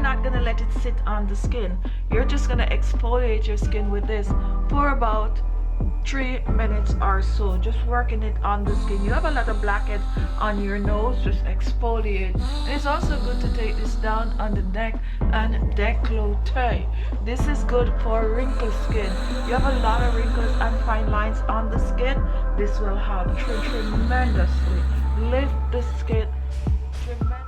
not going to let it sit on the skin. You're just going to exfoliate your skin with this for about 3 minutes or so, just working it on the skin. You have a lot of blackheads on your nose, just exfoliate. And it's also good to take this down on the neck and décolleté. This is good for wrinkled skin. You have a lot of wrinkles and fine lines on the skin. This will help tremendously lift the skin tremendously.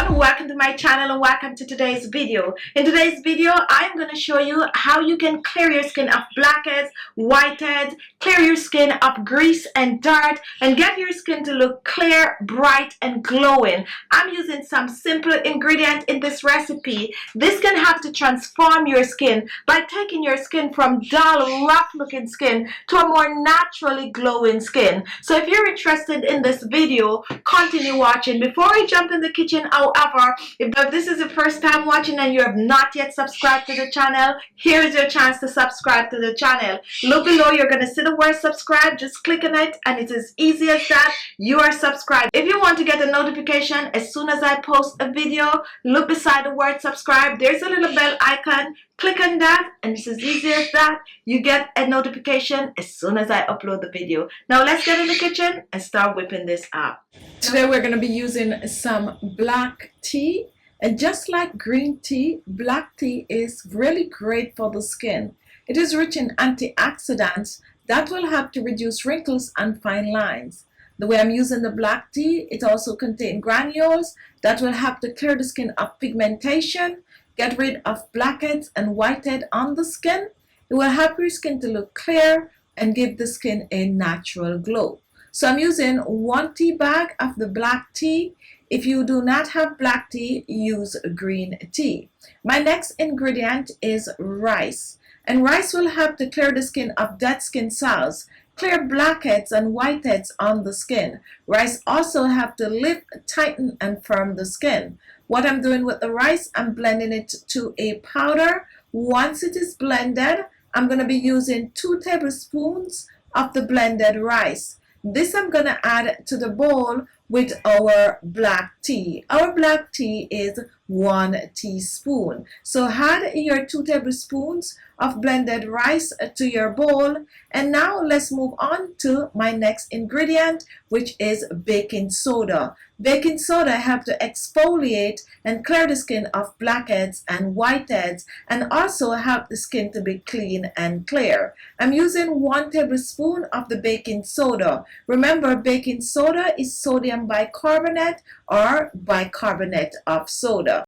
Welcome to my channel and welcome to today's video. In today's video, I'm going to show you how you can clear your skin of blackheads, whiteheads, clear your skin of grease and dirt, and get your skin to look clear, bright, and glowing. I'm using some simple ingredient in this recipe. This can help to transform your skin by taking your skin from dull, rough looking skin to a more naturally glowing skin. So if you're interested in this video, continue watching. Before I jump in the kitchen, however, if this is the first time watching and you have not yet subscribed to the channel, here is your chance to subscribe to the channel. Look below, you're going to see the word subscribe. Just click on it and it's as easy as that. You are subscribed. If you want to get a notification as soon as I post a video, look beside the word subscribe. There's a little bell icon. Click on that and it's as easy as that. You get a notification as soon as I upload the video. Now let's get in the kitchen and start whipping this up. Today we're going to be using some black tea, and just like green tea, black tea is really great for the skin. It is rich in antioxidants that will help to reduce wrinkles and fine lines. The way I'm using the black tea, it also contains granules that will help to clear the skin of pigmentation, get rid of blackheads and whitehead on the skin. It will help your skin to look clear and give the skin a natural glow. So I'm using 1 tea bag of the black tea. If you do not have black tea, use green tea. My next ingredient is rice. And rice will help to clear the skin of dead skin cells, clear blackheads and whiteheads on the skin. Rice also help to lift, tighten, and firm the skin. What I'm doing with the rice, I'm blending it to a powder. Once it is blended, I'm going to be using 2 tablespoons of the blended rice. This I'm going to add to the bowl with our black tea. Our black tea is 1 teaspoon. So add your 2 tablespoons of blended rice to your bowl. And now let's move on to my next ingredient, which is baking soda. Baking soda helps to exfoliate and clear the skin of blackheads and whiteheads, and also help the skin to be clean and clear. I'm using 1 tablespoon of the baking soda. Remember, baking soda is sodium bicarbonate or bicarbonate of soda.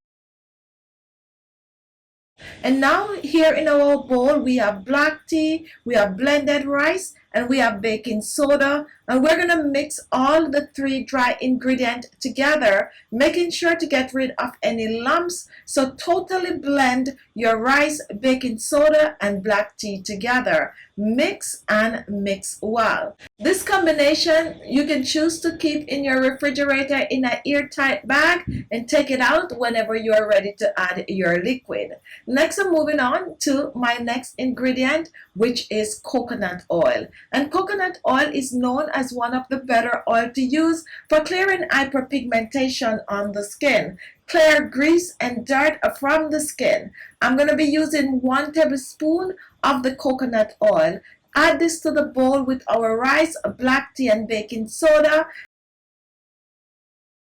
And now here in our bowl we have black tea, we have blended rice, and we have baking soda, and we're going to mix all the 3 dry ingredients together, making sure to get rid of any lumps. So totally blend your rice, baking soda, and black tea together. Mix and mix well. This combination you can choose to keep in your refrigerator in an airtight bag and take it out whenever you are ready to add your liquid. Next, I'm moving on to my next ingredient, which is coconut oil. And coconut oil is known as one of the better oil to use for clearing hyperpigmentation on the skin, clear grease and dirt from the skin. I'm going to be using 1 tablespoon of the coconut oil. Add this to the bowl with our rice, black tea, and baking soda.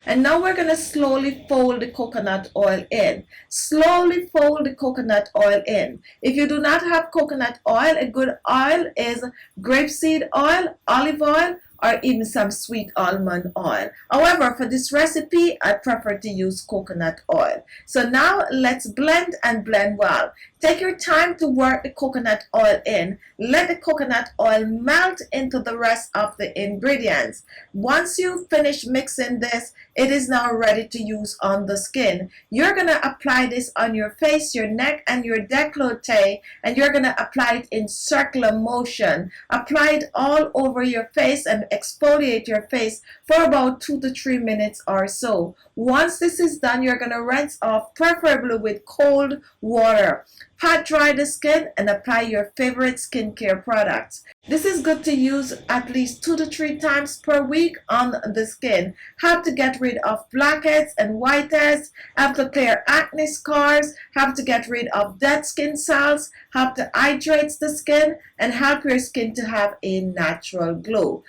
And now we're going to slowly fold the coconut oil in. Slowly fold the coconut oil in. If you do not have coconut oil, a good oil is grapeseed oil, olive oil, or even some sweet almond oil. However, for this recipe, I prefer to use coconut oil. So now let's blend and blend well. Take your time to work the coconut oil in. Let the coconut oil melt into the rest of the ingredients. Once you finish mixing this, it is now ready to use on the skin. You're going to apply this on your face, your neck, and your décolleté, and you're going to apply it in circular motion. Apply it all over your face and exfoliate your face for about 2 to 3 minutes or so. Once this is done, you're going to rinse off, preferably with cold water. Pat dry the skin and apply your favorite skincare products. This is good to use at least 2 to 3 times per week on the skin. Have to get rid of blackheads and whiteheads, have to clear acne scars, have to get rid of dead skin cells, have to hydrate the skin, and help your skin to have a natural glow.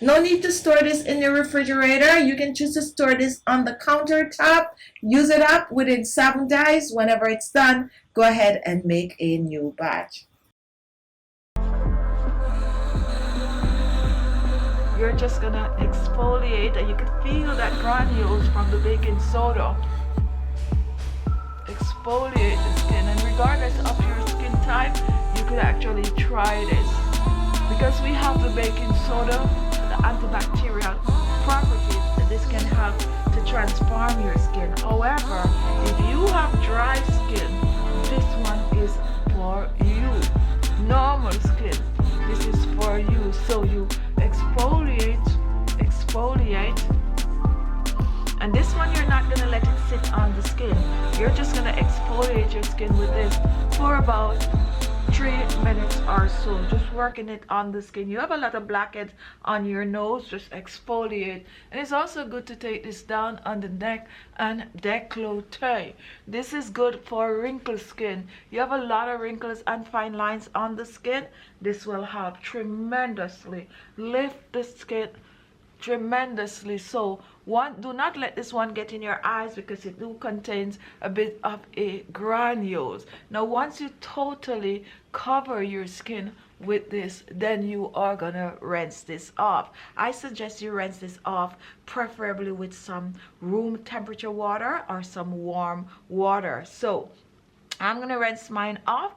No need to store this in your refrigerator. You can choose to store this on the countertop. Use it up within 7 days. Whenever it's done, go ahead and make a new batch. You're just gonna exfoliate, and you can feel that granules from the baking soda. Exfoliate the skin, and regardless of your skin type, you could actually try this. Because we have the baking soda, the antibacterial properties, that this can help to transform your skin. However, if you have dry skin, this one is for you. Normal skin, this is for you. So you exfoliate, and this one you're not going to let it sit on the skin. You're just going to exfoliate your skin with this for about 3 minutes or so, just working it on the skin. You have a lot of blackheads on your nose, just exfoliate. And it's also good to take this down on the neck and décolleté. This is good for wrinkled skin. You have a lot of wrinkles and fine lines on the skin. This will help tremendously lift the skin tremendously. So do not let this one get in your eyes, because it do contains a bit of a granules. Now once you totally cover your skin with this, then you are gonna rinse this off. I suggest you rinse this off preferably with some room temperature water or some warm water. So I'm gonna rinse mine off.